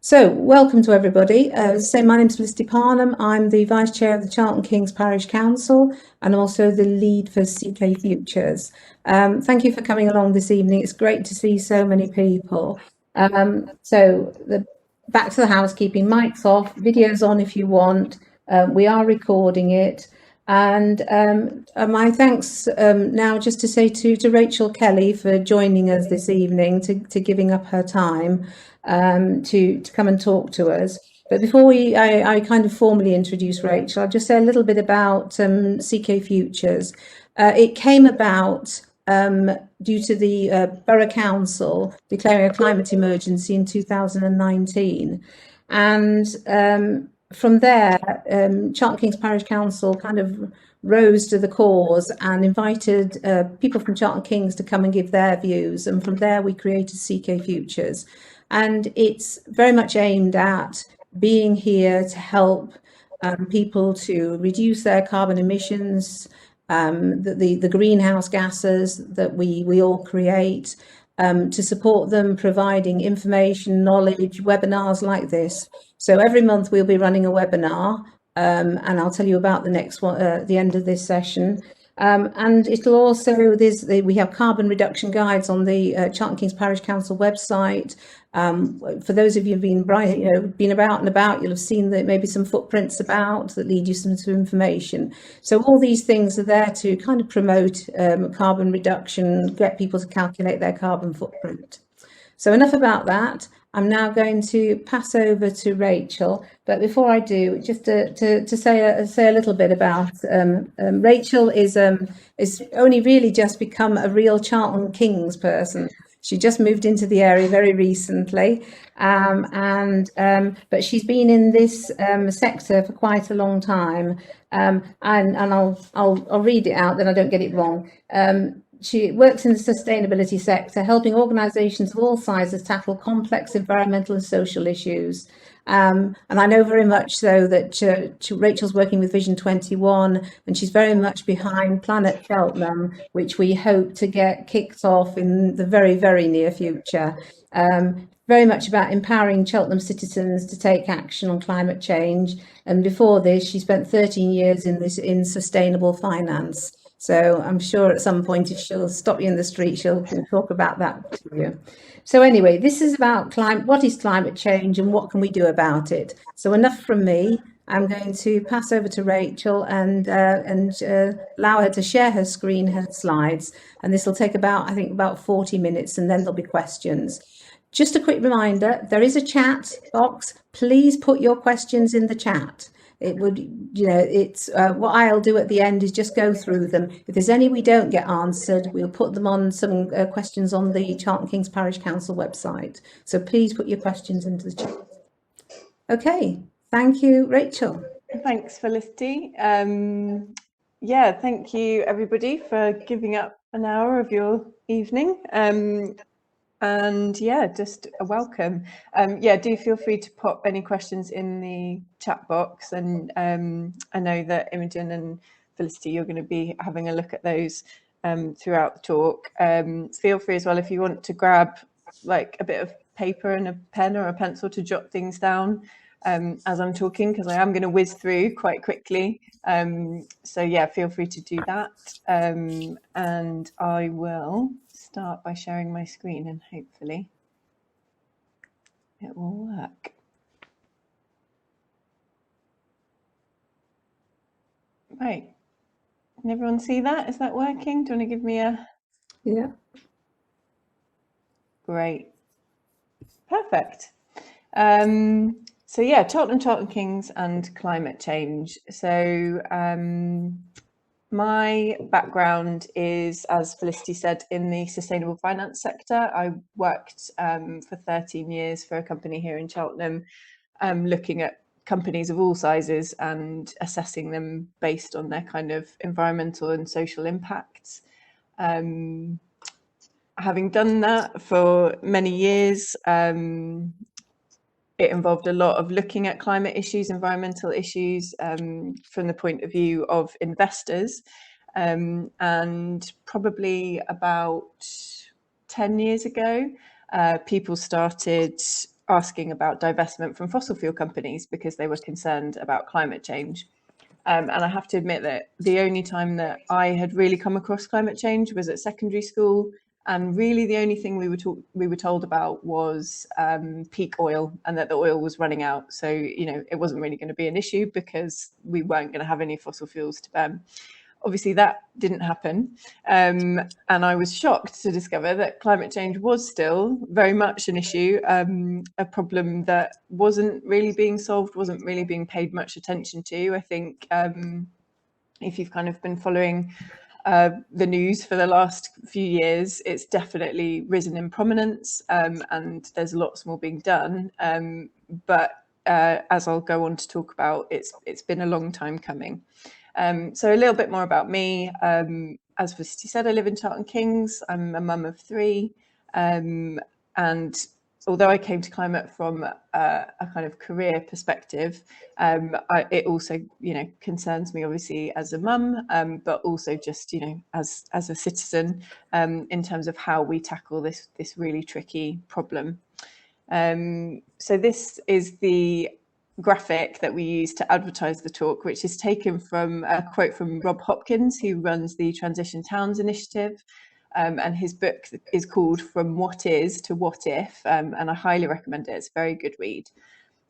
So, welcome to everybody. My name's Felicity Parnham. I'm the Vice Chair of the Charlton Kings Parish Council and also the lead for CK Futures. Thank you for coming along this evening. It's great to see so many people. Back to the housekeeping, mics off, videos on if you want. We are recording it. And my thanks now just to say to Raechel Kelly for joining us this evening, to giving up her time to come and talk to us. But before I kind of formally introduce Raechel, I'll just say a little bit about CK Futures. It came about due to the Borough Council declaring a climate emergency in 2019. And from there, Charlton Kings Parish Council kind of rose to the cause and invited people from Charlton Kings to come and give their views. And from there, we created CK Futures. And it's very much aimed at being here to help people to reduce their carbon emissions, the greenhouse gases that we all create, to support them, providing information, knowledge, webinars like this. So every month we'll be running a webinar, and I'll tell you about the next one at the end of this session. And it'll also, we have carbon reduction guides on the Charlton Kings Parish Council website. For those of you who've been about and about, you'll have seen that maybe some footprints about that lead you some information. So all these things are there to kind of promote carbon reduction, get people to calculate their carbon footprint. So enough about that. I'm now going to pass over to Raechel, but before I do, just to say a little bit about Raechel is only really just become a real Charlton Kings person. She just moved into the area very recently, but she's been in this sector for quite a long time, and I'll read it out, then I don't get it wrong. She works in the sustainability sector, helping organisations of all sizes tackle complex environmental and social issues. And I know very much so that Raechel's working with Vision 21, and she's very much behind Planet Cheltenham, which we hope to get kicked off in the very, very near future. Very much about empowering Cheltenham citizens to take action on climate change. And before this, she spent 13 years in sustainable finance. So I'm sure at some point, if she'll stop you in the street, she'll talk about that to you. So anyway, this is about what is climate change and what can we do about it? So enough from me. I'm going to pass over to Raechel and allow her to share her screen, her slides. And this will take about 40 minutes, and then there'll be questions. Just a quick reminder, there is a chat box. Please put your questions in the chat. It would, it's what I'll do at the end is just go through them. If there's any we don't get answered, we'll put them on some questions on the Charlton Kings Parish Council website. So please put your questions into the chat. Okay, thank you, Raechel. Thanks, Felicity. Yeah, thank you everybody for giving up an hour of your evening. And yeah, just a welcome. Yeah, do feel free to pop any questions in the chat box. And I know that Imogen and Felicity, you're going to be having a look at those throughout the talk. Feel free as well if you want to grab like a bit of paper and a pen or a pencil to jot things down as I'm talking, because I am going to whiz through quite quickly. So yeah, feel free to do that. And I will start by sharing my screen and hopefully it will work. Right, can everyone see that? Is that working? Do you want to give me a... Yeah. Great, perfect. So yeah, Charlton Kings and climate change. So my background is, as Felicity said, in the sustainable finance sector. I worked for 13 years for a company here in Cheltenham, looking at companies of all sizes and assessing them based on their kind of environmental and social impacts. Having done that for many years, it involved a lot of looking at climate issues, environmental issues, from the point of view of investors. And probably about 10 years ago, people started asking about divestment from fossil fuel companies because they were concerned about climate change. And I have to admit that the only time that I had really come across climate change was at secondary school. And really the only thing we were told about was peak oil, and that the oil was running out. So, you know, it wasn't really going to be an issue because we weren't going to have any fossil fuels to burn. Obviously, that didn't happen. And I was shocked to discover that climate change was still very much an issue, a problem that wasn't really being solved, wasn't really being paid much attention to. I think if you've kind of been following the news for the last few years, it's definitely risen in prominence, and there's lots more being done. But as I'll go on to talk about, it's been a long time coming. So a little bit more about me. As Felicity said, I live in Charlton Kings. I'm a mum of 3. And although I came to climate from a kind of career perspective, it also, you know, concerns me obviously as a mum, but also just, you know, as a citizen, in terms of how we tackle this really tricky problem. So this is the graphic that we use to advertise the talk, which is taken from a quote from Rob Hopkins, who runs the Transition Towns Initiative. And his book is called From What Is to What If, and I highly recommend it. It's a very good read.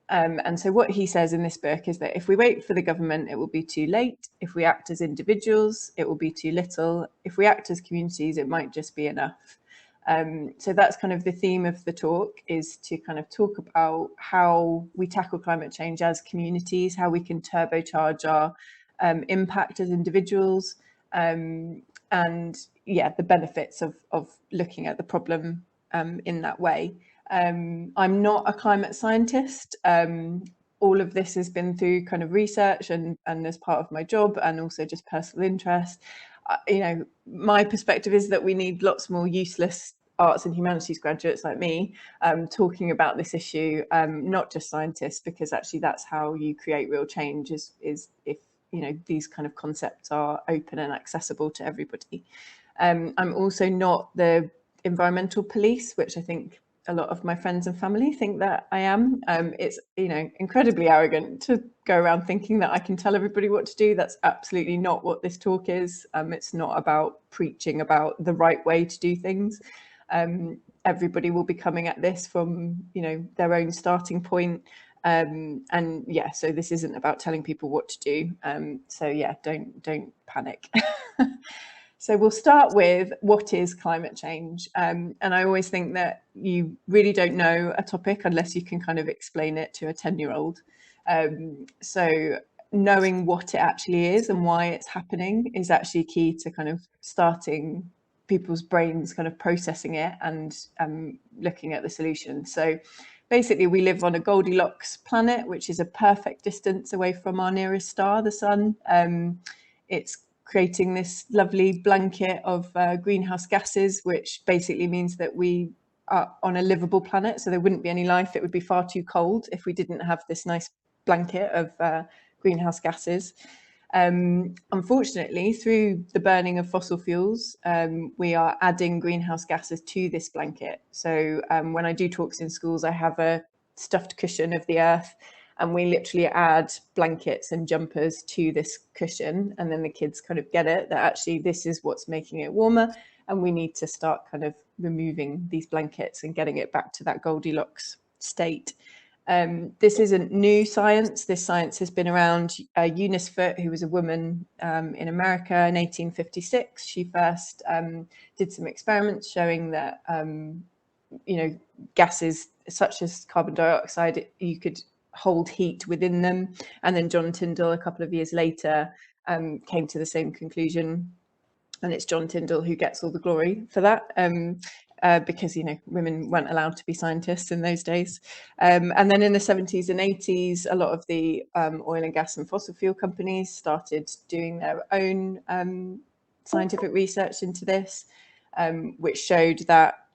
And so what he says in this book is that if we wait for the government, it will be too late. If we act as individuals, it will be too little. If we act as communities, it might just be enough. So that's kind of the theme of the talk, is to kind of talk about how we tackle climate change as communities, how we can turbocharge our impact as individuals, and yeah, the benefits of looking at the problem in that way. I'm not a climate scientist. All of this has been through kind of research and as part of my job, and also just personal interest. You know, my perspective is that we need lots more useless arts and humanities graduates like me talking about this issue, not just scientists, because actually that's how you create real change, is if, you know, these kind of concepts are open and accessible to everybody. I'm also not the environmental police, which I think a lot of my friends and family think that I am. It's, you know, incredibly arrogant to go around thinking that I can tell everybody what to do. That's absolutely not what this talk is. It's not about preaching about the right way to do things. Everybody will be coming at this from, you know, their own starting point. And yeah, so this isn't about telling people what to do. So yeah, don't panic. So we'll start with what is climate change. And I always think that you really don't know a topic unless you can kind of explain it to a 10-year-old. So knowing what it actually is and why it's happening is actually key to kind of starting people's brains kind of processing it and looking at the solution. So basically we live on a Goldilocks planet, which is a perfect distance away from our nearest star, the sun. It's creating this lovely blanket of greenhouse gases, which basically means that we are on a livable planet. So there wouldn't be any life. It would be far too cold if we didn't have this nice blanket of greenhouse gases. Unfortunately, through the burning of fossil fuels, we are adding greenhouse gases to this blanket. So when I do talks in schools, I have a stuffed cushion of the earth, and we literally add blankets and jumpers to this cushion, and then the kids kind of get it, that actually this is what's making it warmer, and we need to start kind of removing these blankets and getting it back to that Goldilocks state. This isn't new science. This science has been around. Eunice Foote, who was a woman in America in 1856, she first did some experiments showing that, you know, gases such as carbon dioxide, you could hold heat within them. And then John Tyndall, a couple of years later, came to the same conclusion. And it's John Tyndall who gets all the glory for that, because, you know, women weren't allowed to be scientists in those days. And then in the 70s and 80s, a lot of the oil and gas and fossil fuel companies started doing their own scientific research into this, which showed that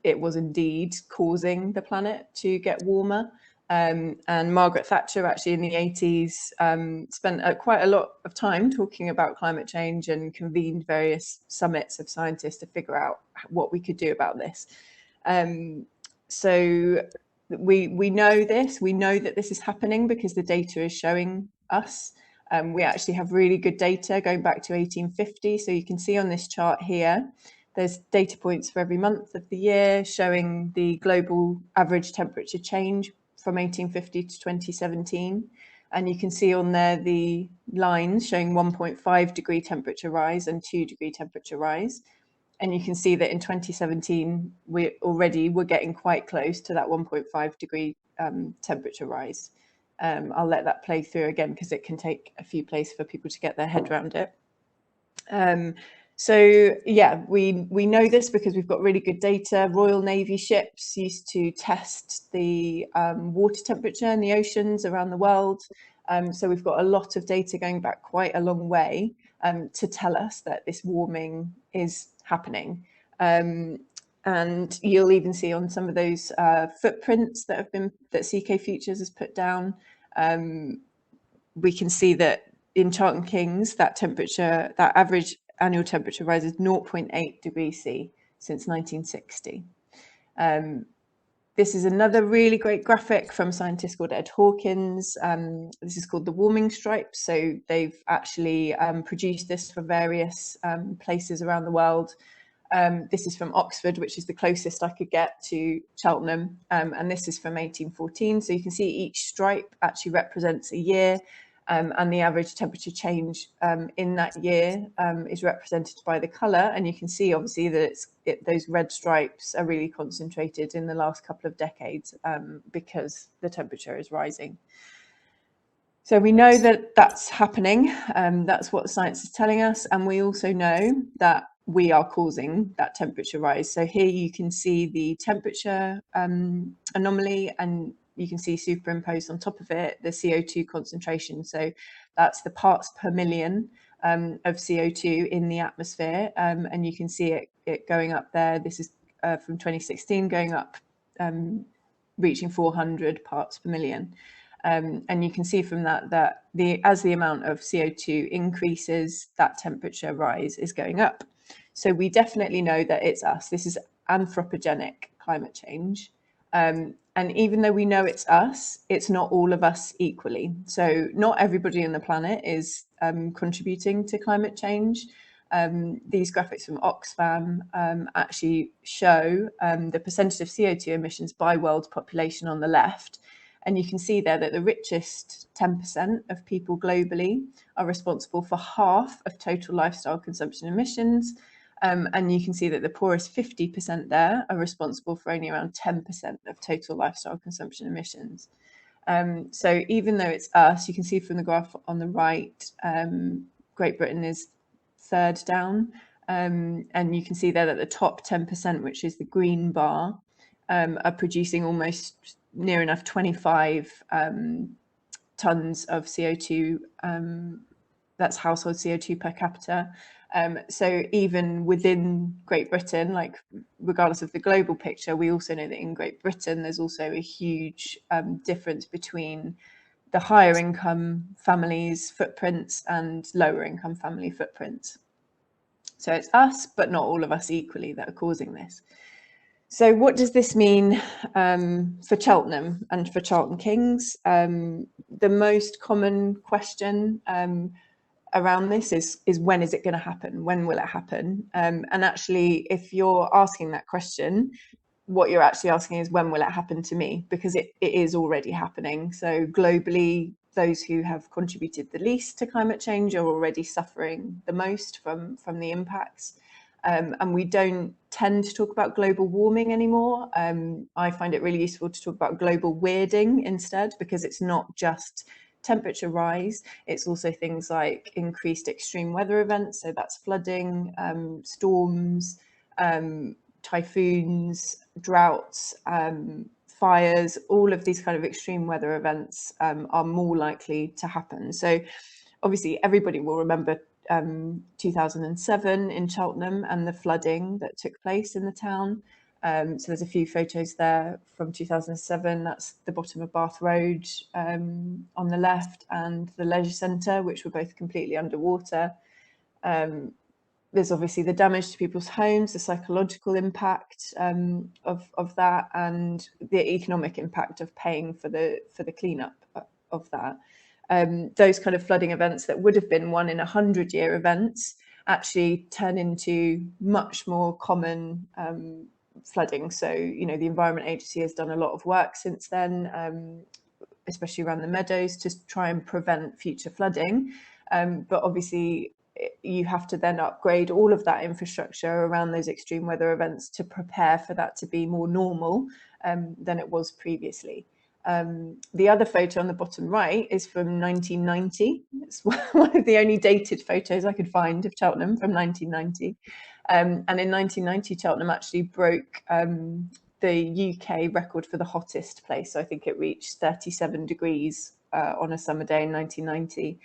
it was indeed causing the planet to get warmer. And Margaret Thatcher actually in the 80s spent quite a lot of time talking about climate change and convened various summits of scientists to figure out what we could do about this. So we know this. We know that this is happening because the data is showing us. We actually have really good data going back to 1850. So you can see on this chart here, there's data points for every month of the year showing the global average temperature change from 1850 to 2017. And you can see on there the lines showing 1.5 degree temperature rise and 2 degree temperature rise. And you can see that in 2017, we're getting quite close to that 1.5 degree temperature rise. I'll let that play through again because it can take a few plays for people to get their head around it. So yeah, we know this because we've got really good data. Royal Navy ships used to test the water temperature in the oceans around the world. So we've got a lot of data going back quite a long way to tell us that this warming is happening. And you'll even see on some of those footprints that CK Futures has put down, we can see that in Charlton Kings, that average annual temperature rise is 0.8 degrees C since 1960. This is another really great graphic from a scientist called Ed Hawkins. This is called the warming stripe. So they've actually produced this for various places around the world. This is from Oxford, which is the closest I could get to Cheltenham. And this is from 1814. So you can see each stripe actually represents a year. And the average temperature change in that year is represented by the colour. And you can see obviously that those red stripes are really concentrated in the last couple of decades because the temperature is rising. So we know that that's happening. That's what science is telling us. And we also know that we are causing that temperature rise. So here you can see the temperature anomaly, and you can see superimposed on top of it the CO2 concentration. So that's the parts per million of CO2 in the atmosphere. And you can see it going up there. This is from 2016 going up, reaching 400 parts per million. And you can see from that as the amount of CO2 increases, that temperature rise is going up. So we definitely know that it's us. This is anthropogenic climate change. And even though we know it's us, it's not all of us equally. So not everybody on the planet is contributing to climate change. These graphics from Oxfam actually show the percentage of CO2 emissions by world population on the left. And you can see there that the richest 10% of people globally are responsible for half of total lifestyle consumption emissions. And you can see that the poorest 50% there are responsible for only around 10% of total lifestyle consumption emissions. So even though it's us, you can see from the graph on the right, Great Britain is third down. And you can see there that the top 10%, which is the green bar, are producing almost near enough 25 tons of CO2. That's household CO2 per capita. So even within Great Britain, like regardless of the global picture, we also know that in Great Britain, there's also a huge difference between the higher income families' footprints and lower income family footprints. So it's us, but not all of us equally that are causing this. So what does this mean for Cheltenham and for Charlton Kings? The most common question around this is when is it going to happen? When will it happen? And actually, if you're asking that question, what you're actually asking is when will it happen to me? Because it is already happening. So globally, those who have contributed the least to climate change are already suffering the most from the impacts. And we don't tend to talk about global warming anymore. I find it really useful to talk about global weirding instead, because it's not just temperature rise, it's also things like increased extreme weather events. So that's flooding, storms, typhoons, droughts, fires. All of these kind of extreme weather events are more likely to happen. So obviously everybody will remember 2007 in Cheltenham and the flooding that took place in the town. So there's a few photos there from 2007. That's the bottom of Bath Road on the left, and the leisure centre, which were both completely underwater. there's obviously the damage to people's homes, the psychological impact of that, and the economic impact of paying for the cleanup of that. Those kind of flooding events that would have been 1 in 100-year events actually turn into much more common flooding. So, you know, the Environment Agency has done a lot of work since then, especially around the meadows, to try and prevent future flooding. But obviously, you have to then upgrade all of that infrastructure around those extreme weather events to prepare for that to be more normal than it was previously. The other photo on the bottom right is from 1990. It's one of the only dated photos I could find of Cheltenham from 1990. And in 1990, Cheltenham actually broke the UK record for the hottest place. So I think it reached 37 degrees on a summer day in 1990.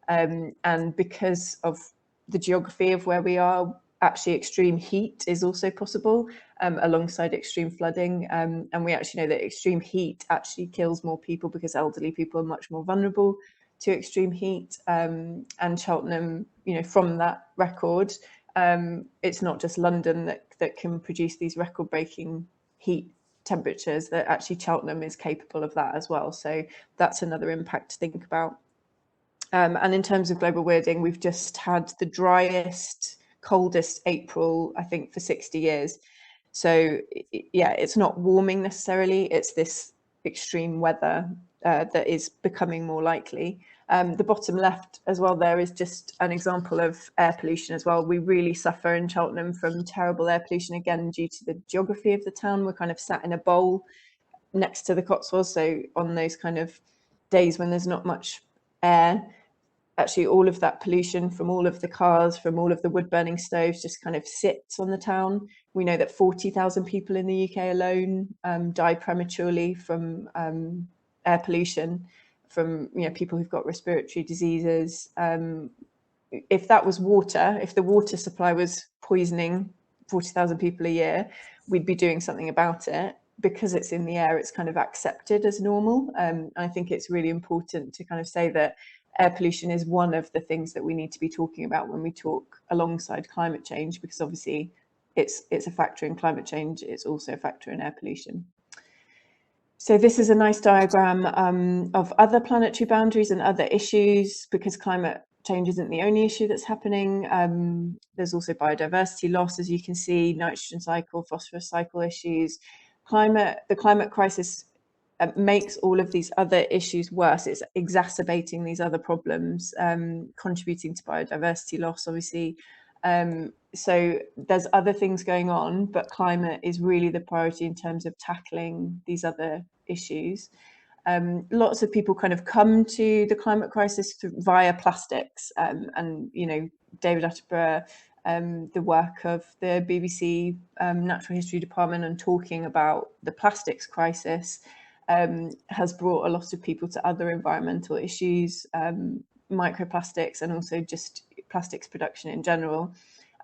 And because of the geography of where we are, actually extreme heat is also possible alongside extreme flooding. And we actually know that extreme heat actually kills more people because elderly people are much more vulnerable to extreme heat. And Cheltenham, you know, from that record, it's not just London that can produce these record-breaking heat temperatures, that actually Cheltenham is capable of that as well. So that's another impact to think about. And in terms of global weirding, we've just had the driest, coldest April, I think, for 60 years. So yeah, it's not warming necessarily, it's this extreme weather that is becoming more likely. The bottom left as well there is just an example of air pollution as well. We really suffer in Cheltenham from terrible air pollution, again, due to the geography of the town. We're kind of sat in a bowl next to the Cotswolds. So on those kind of days when there's not much air, actually all of that pollution from all of the cars, from all of the wood burning stoves, just kind of sits on the town. We know that 40,000 people in the UK alone die prematurely from air pollution, from, you know, people who've got respiratory diseases. If that was water, if the water supply was poisoning 40,000 people a year, we'd be doing something about it. Because it's in the air, it's kind of accepted as normal. I think it's really important to kind of say that air pollution is one of the things that we need to be talking about when we talk alongside climate change, because obviously it's a factor in climate change, it's also a factor in air pollution. So this is a nice diagram of other planetary boundaries and other issues, because climate change isn't the only issue that's happening. There's also biodiversity loss, as you can see, nitrogen cycle, phosphorus cycle issues. The climate crisis makes all of these other issues worse. It's exacerbating these other problems, contributing to biodiversity loss, obviously. So there's other things going on, but climate is really the priority in terms of tackling these other issues. Lots of people kind of come to the climate crisis via plastics, and you know, David Attenborough, the work of the BBC Natural History Department and talking about the plastics crisis has brought a lot of people to other environmental issues, microplastics, and also just plastics production in general.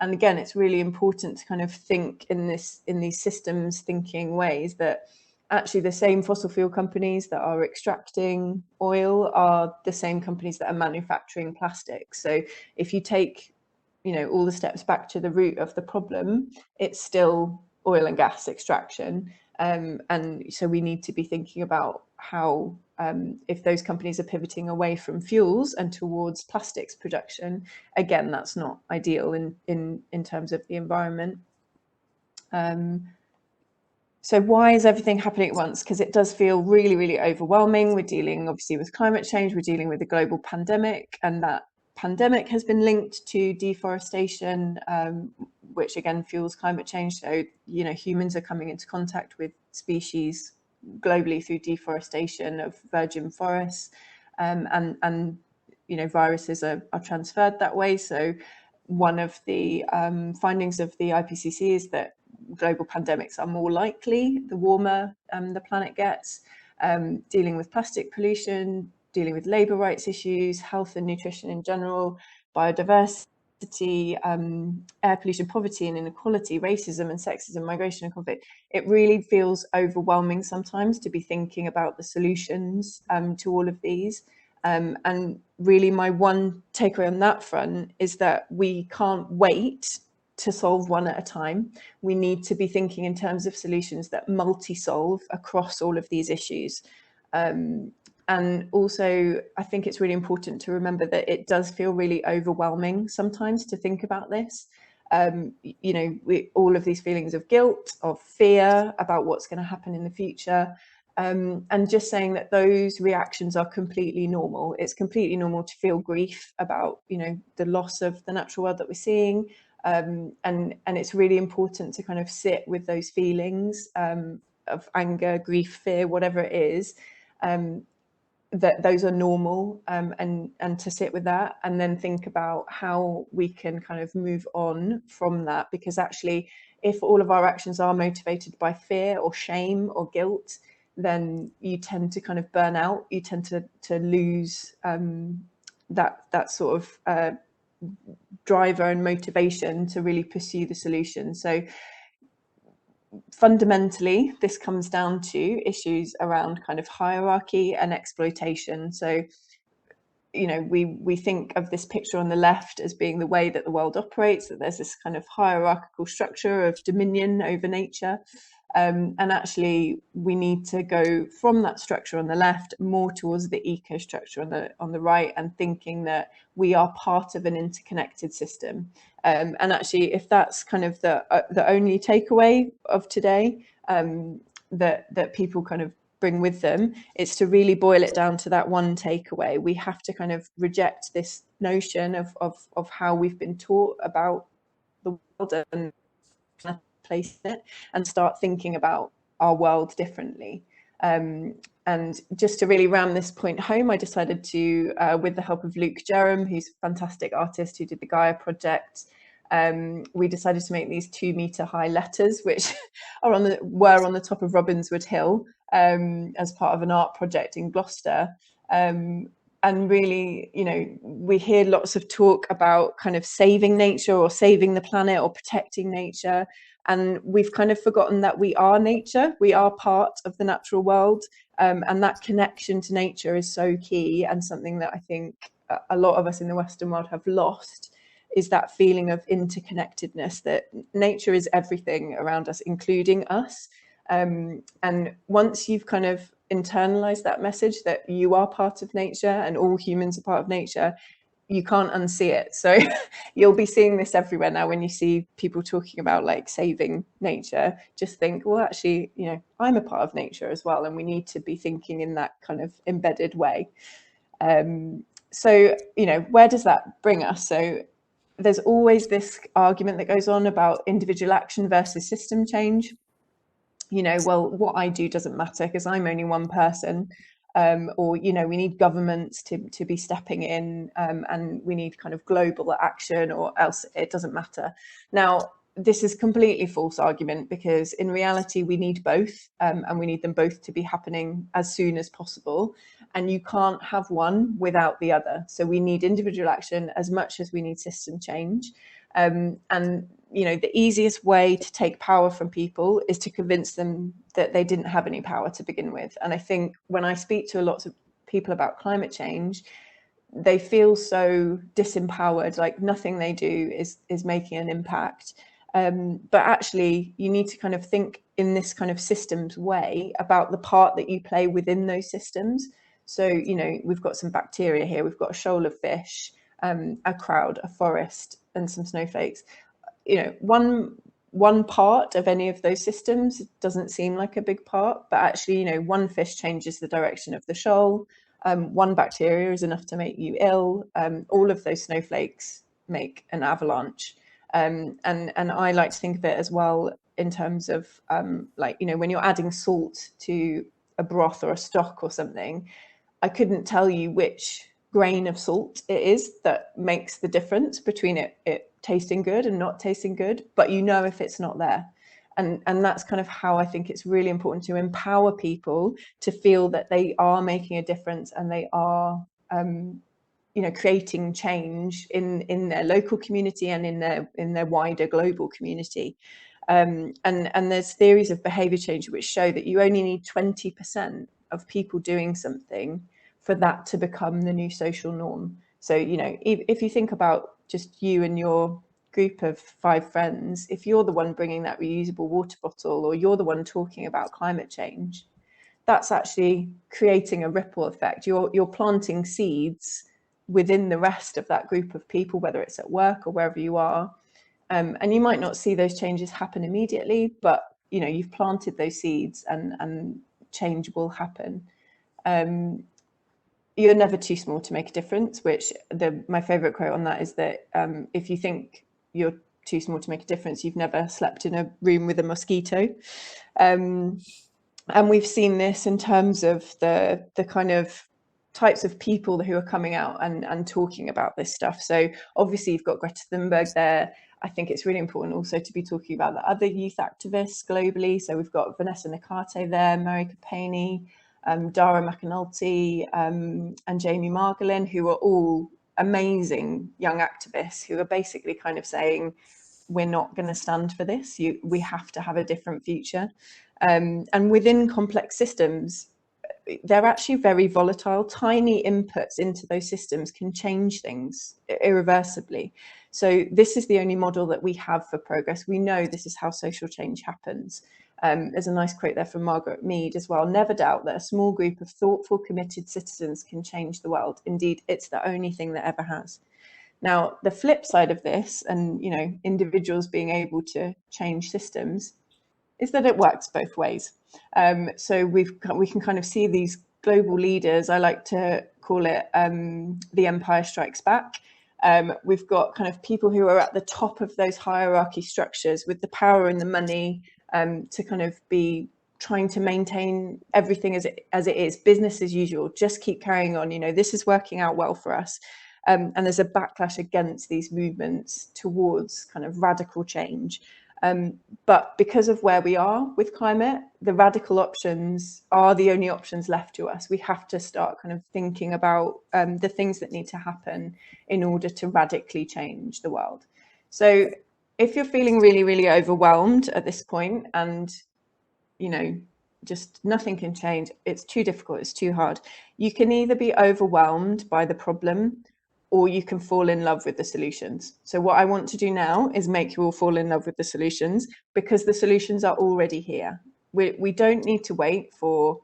And again, it's really important to kind of think in these systems thinking ways, that actually the same fossil fuel companies that are extracting oil are the same companies that are manufacturing plastics. So if you take, you know, all the steps back to the root of the problem, it's still oil and gas extraction. And so we need to be thinking about how, if those companies are pivoting away from fuels and towards plastics production, again, that's not ideal in terms of the environment. So why is everything happening at once? Because it does feel really, really overwhelming. We're dealing obviously with climate change, we're dealing with a global pandemic, and that pandemic has been linked to deforestation, which again fuels climate change. So, you know, humans are coming into contact with species globally through deforestation of virgin forests, and you know, viruses are transferred that way. So one of the findings of the IPCC is that global pandemics are more likely the warmer the planet gets. Dealing with plastic pollution, dealing with labour rights issues, health and nutrition in general, biodiversity, air pollution, poverty and inequality, racism and sexism, migration and conflict. It really feels overwhelming sometimes to be thinking about the solutions to all of these. And really my one takeaway on that front is that we can't wait to solve one at a time. We need to be thinking in terms of solutions that multi-solve across all of these issues. And also, I think it's really important to remember that it does feel really overwhelming sometimes to think about this. All of these feelings of guilt, of fear about what's going to happen in the future. And just saying that those reactions are completely normal. It's completely normal to feel grief about, the loss of the natural world that we're seeing. And it's really important to kind of sit with those feelings of anger, grief, fear, whatever it is, that those are normal, and to sit with that and then think about how we can kind of move on from that. Because actually, if all of our actions are motivated by fear or shame or guilt, then you tend to kind of burn out. You tend to lose that sort of driver and motivation to really pursue the solution. So fundamentally, this comes down to issues around kind of hierarchy and exploitation. So, we think of this picture on the left as being the way that the world operates, that there's this kind of hierarchical structure of dominion over nature. And actually, we need to go from that structure on the left more towards the eco structure on the right, and thinking that we are part of an interconnected system. And actually, if that's kind of the only takeaway of today, that people kind of bring with them, it's to really boil it down to that one takeaway. We have to kind of reject this notion of how we've been taught about the world and place it, and start thinking about our world differently. And just to really ram this point home, I decided to, with the help of Luke Jerram, who's a fantastic artist who did the Gaia project, we decided to make these 2-meter high letters, which were on the top of Robinswood Hill, as part of an art project in Gloucester. And really, we hear lots of talk about kind of saving nature or saving the planet or protecting nature. And we've kind of forgotten that we are nature, we are part of the natural world. And that connection to nature is so key, and something that I think a lot of us in the Western world have lost, is that feeling of interconnectedness, that nature is everything around us, including us. And once you've kind of internalized that message that you are part of nature and all humans are part of nature, you can't unsee it. So you'll be seeing this everywhere now. When you see people talking about like saving nature, just think, well, actually, I'm a part of nature as well, and we need to be thinking in that kind of embedded way. So, where does that bring us? So there's always this argument that goes on about individual action versus system change. Well, what I do doesn't matter because I'm only one person. Or, we need governments to be stepping in, and we need kind of global action, or else it doesn't matter. Now, this is completely false argument, because in reality, we need both, and we need them both to be happening as soon as possible. And you can't have one without the other. So we need individual action as much as we need system change. And the easiest way to take power from people is to convince them that they didn't have any power to begin with. And I think when I speak to lots of people about climate change, they feel so disempowered, like nothing they do is making an impact. But actually, you need to kind of think in this kind of systems way about the part that you play within those systems. So, we've got some bacteria here, we've got a shoal of fish, a crowd, a forest, and some snowflakes. One part of any of those systems doesn't seem like a big part, but actually, one fish changes the direction of the shoal. One bacteria is enough to make you ill. All of those snowflakes make an avalanche. And I like to think of it as well in terms of when you're adding salt to a broth or a stock or something, I couldn't tell you which grain of salt it is that makes the difference between it tasting good and not tasting good, but if it's not there. And that's kind of how I think it's really important to empower people to feel that they are making a difference, and they are creating change in their local community and in their wider global community. And there's theories of behavior change which show that you only need 20% of people doing something for that to become the new social norm. So, you know, if you think about just you and your group of 5 friends, if you're the one bringing that reusable water bottle, or you're the one talking about climate change, that's actually creating a ripple effect. You're planting seeds within the rest of that group of people, whether it's at work or wherever you are. And you might not see those changes happen immediately, but you know, you've planted those seeds, and change will happen. You're never too small to make a difference, which my favorite quote on that is that if you think you're too small to make a difference, you've never slept in a room with a mosquito. And we've seen this in terms of the kind of types of people who are coming out and talking about this stuff. So obviously you've got Greta Thunberg there. I think it's really important also to be talking about the other youth activists globally. So we've got Vanessa Nakate there, Mary Kapani, Dara McAnulty, and Jamie Margolin, who are all amazing young activists who are basically kind of saying, we're not going to stand for this. We have to have a different future. And within complex systems, they're actually very volatile. Tiny inputs into those systems can change things irreversibly. So this is the only model that we have for progress. We know this is how social change happens. There's a nice quote there from Margaret Mead as well. Never doubt that a small group of thoughtful, committed citizens can change the world. Indeed, it's the only thing that ever has. Now, the flip side of this, and you know, individuals being able to change systems, is that it works both ways. So we can kind of see these global leaders. I like to call it the Empire Strikes Back. We've got kind of people who are at the top of those hierarchy structures with the power and the money to kind of be trying to maintain everything as it is, business as usual, just keep carrying on. You know, this is working out well for us. And there's a backlash against these movements towards kind of radical change. But because of where we are with climate, the radical options are the only options left to us. We have to start kind of thinking about the things that need to happen in order to radically change the world. So if you're feeling really, really overwhelmed at this point, and, you know, just nothing can change, it's too difficult, it's too hard, you can either be overwhelmed by the problem, or you can fall in love with the solutions. So what I want to do now is make you all fall in love with the solutions, because the solutions are already here. We don't need to wait for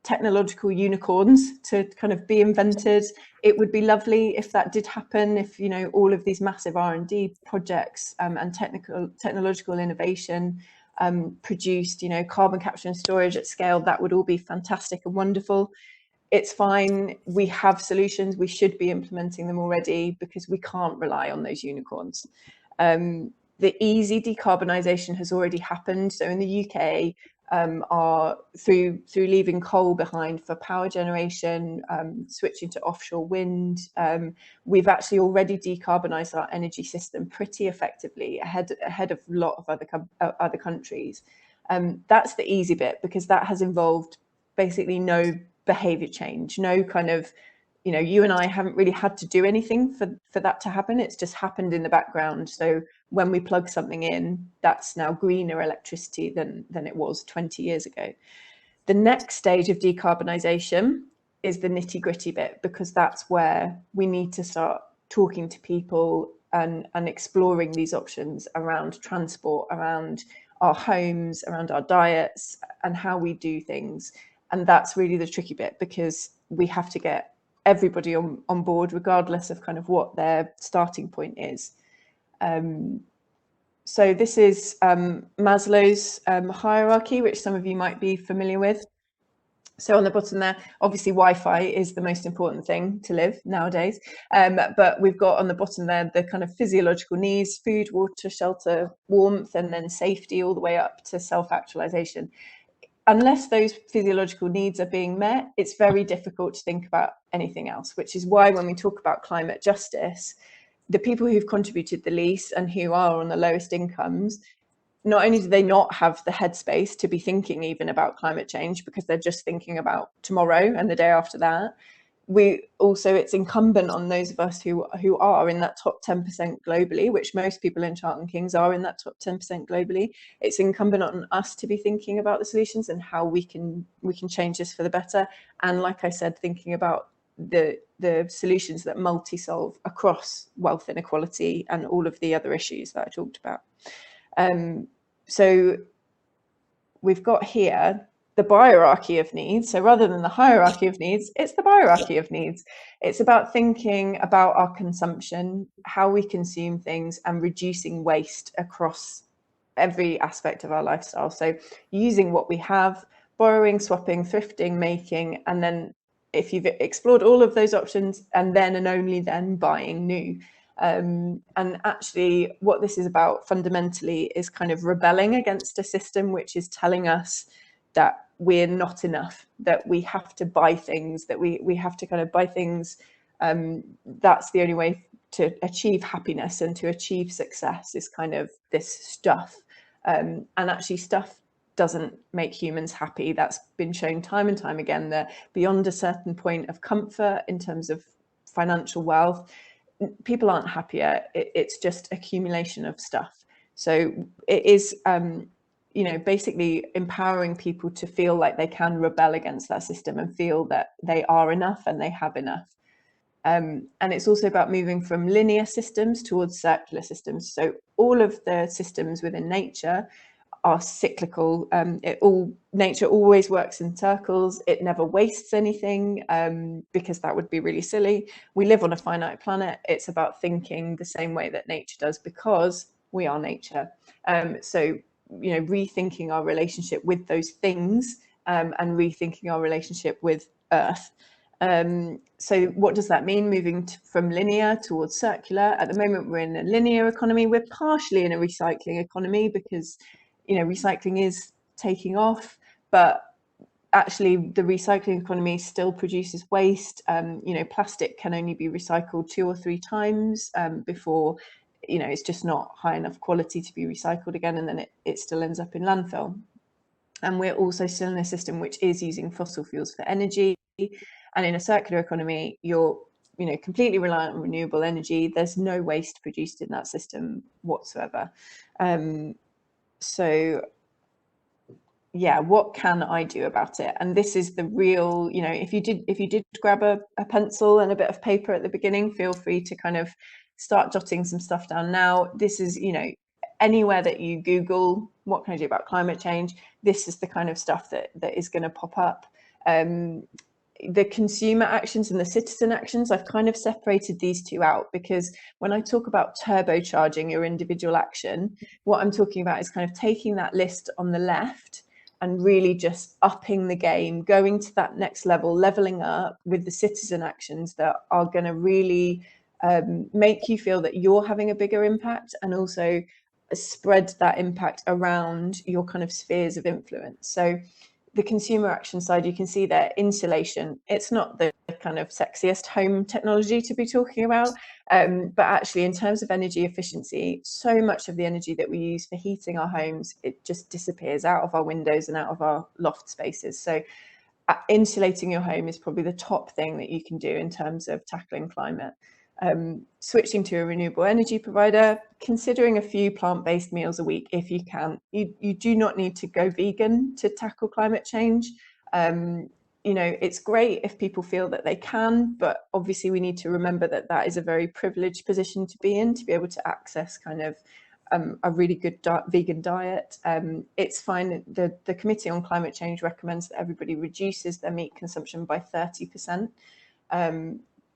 technological unicorns to kind of be invented. It would be lovely if that did happen, if, you know, all of these massive R&D projects and technological innovation produced, you know, carbon capture and storage at scale. That would all be fantastic and wonderful. It's fine. We have solutions. We should be implementing them already, because we can't rely on those unicorns. The easy decarbonisation has already happened. So in the UK, are through leaving coal behind for power generation, switching to offshore wind, we've actually already decarbonised our energy system pretty effectively, ahead of a lot of other countries. That's the easy bit, because that has involved basically no behaviour change, no kind of, you know, you and I haven't really had to do anything for that to happen. It's just happened in the background. So when we plug something in, that's now greener electricity than it was 20 years ago. The next stage of decarbonisation is the nitty gritty bit, because that's where we need to start talking to people and exploring these options around transport, around our homes, around our diets, and how we do things. And that's really the tricky bit, because we have to get everybody on board, regardless of kind of what their starting point is. So this is Maslow's hierarchy, which some of you might be familiar with. So on the bottom there, obviously Wi-Fi is the most important thing to live nowadays. But we've got on the bottom there the kind of physiological needs: food, water, shelter, warmth, and then safety, all the way up to self-actualization. Unless those physiological needs are being met, it's very difficult to think about anything else, which is why when we talk about climate justice, the people who've contributed the least and who are on the lowest incomes, not only do they not have the headspace to be thinking even about climate change, because they're just thinking about tomorrow and the day after that, it's incumbent on those of us who are in that top 10% globally, which most people in Charlton Kings are in that top 10% globally. It's incumbent on us to be thinking about the solutions and how we can change this for the better. And like I said, thinking about the solutions that multi-solve across wealth inequality and all of the other issues that I talked about. So we've got here the hierarchy of needs. So rather than the hierarchy of needs, it's the hierarchy of needs. It's about thinking about our consumption, how we consume things, and reducing waste across every aspect of our lifestyle. So using what we have, borrowing, swapping, thrifting, making, and then if you've explored all of those options, and then and only then buying new. And actually what this is about fundamentally is kind of rebelling against a system which is telling us that we're not enough, that we have to buy things, that we have to kind of buy things. That's the only way to achieve happiness and to achieve success, is kind of this stuff. And actually stuff doesn't make humans happy. That's been shown time and time again, that beyond a certain point of comfort in terms of financial wealth, people aren't happier. It's just accumulation of stuff. So it is basically empowering people to feel like they can rebel against that system and feel that they are enough and they have enough. And it's also about moving from linear systems towards circular systems. So all of the systems within nature are cyclical. Nature always works in circles. It never wastes anything, because that would be really silly. We live on a finite planet. It's about thinking the same way that nature does, because we are nature. So rethinking our relationship with those things, and rethinking our relationship with Earth. So what does that mean, moving from linear towards circular? At the moment we're in a linear economy. We're partially in a recycling economy because recycling is taking off, but actually the recycling economy still produces waste. Plastic can only be recycled 2 or 3 times before it's just not high enough quality to be recycled again, and then it still ends up in landfill. And we're also still in a system which is using fossil fuels for energy. And in a circular economy, you're completely reliant on renewable energy. There's no waste produced in that system whatsoever. So yeah, what can I do about it? And this is the real, if you did grab a pencil and a bit of paper at the beginning, feel free to kind of start jotting some stuff down now. This is, anywhere that you Google, what can I do about climate change? This is the kind of stuff that is going to pop up. The consumer actions and the citizen actions, I've kind of separated these two out, because when I talk about turbocharging your individual action, what I'm talking about is kind of taking that list on the left and really just upping the game, going to that next level, leveling up with the citizen actions that are going to really make you feel that you're having a bigger impact, and also spread that impact around your kind of spheres of influence. So the consumer action side, you can see there, insulation. It's not the kind of sexiest home technology to be talking about, but actually in terms of energy efficiency, so much of the energy that we use for heating our homes, it just disappears out of our windows and out of our loft spaces. So insulating your home is probably the top thing that you can do in terms of tackling climate. Switching to a renewable energy provider, considering a few plant-based meals a week if you can. You do not need to go vegan to tackle climate change. It's great if people feel that they can, but obviously we need to remember that that is a very privileged position to be in, to be able to access kind of a really good vegan diet. It's fine. The Committee on Climate Change recommends that everybody reduces their meat consumption by 30%.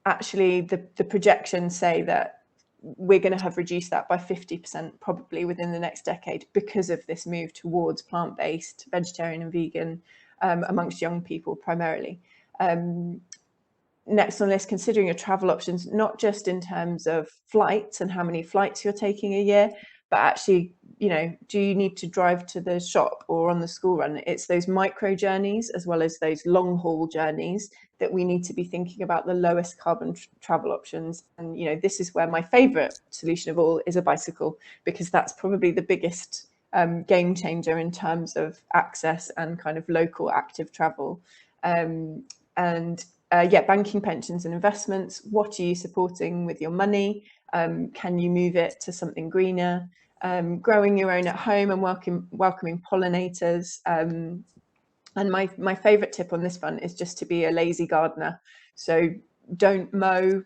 Actually, the projections say that we're going to have reduced that by 50% probably within the next decade, because of this move towards plant-based, vegetarian and vegan amongst young people primarily. Next on the list, considering your travel options, not just in terms of flights and how many flights you're taking a year, but actually, do you need to drive to the shop or on the school run? It's those micro journeys as well as those long haul journeys that we need to be thinking about the lowest carbon travel options. And, this is where my favorite solution of all is a bicycle, because that's probably the biggest game changer in terms of access and kind of local active travel. And banking, pensions and investments. What are you supporting with your money? Can you move it to something greener? Growing your own at home and welcoming pollinators. And my favorite tip on this front is just to be a lazy gardener. So don't mow.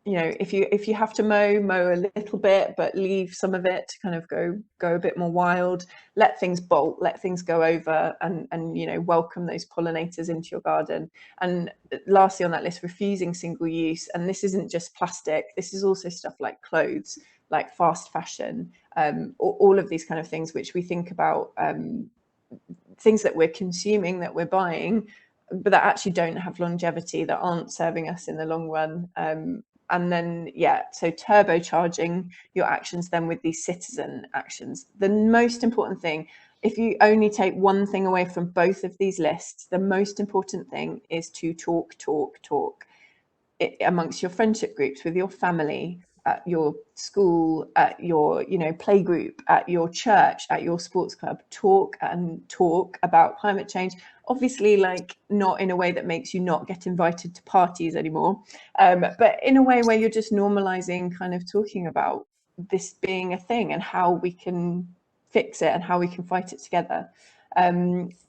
You know, if you have to mow a little bit, but leave some of it to kind of go a bit more wild. Let things bolt, let things go over, and you know, welcome those pollinators into your garden. And lastly on that list, refusing single use. And this isn't just plastic. This is also stuff like clothes, like fast fashion, all of these kind of things which we think about, things that we're consuming, that we're buying, but that actually don't have longevity, that aren't serving us in the long run. And then, so turbocharging your actions then with these citizen actions. The most important thing, if you only take one thing away from both of these lists, the most important thing is to talk amongst your friendship groups, with your family, at your school, at your play group, at your church, at your sports club. Talk about climate change, obviously, like, not in a way that makes you not get invited to parties anymore, but in a way where you're just normalizing kind of talking about this being a thing and how we can fix it and how we can fight it together.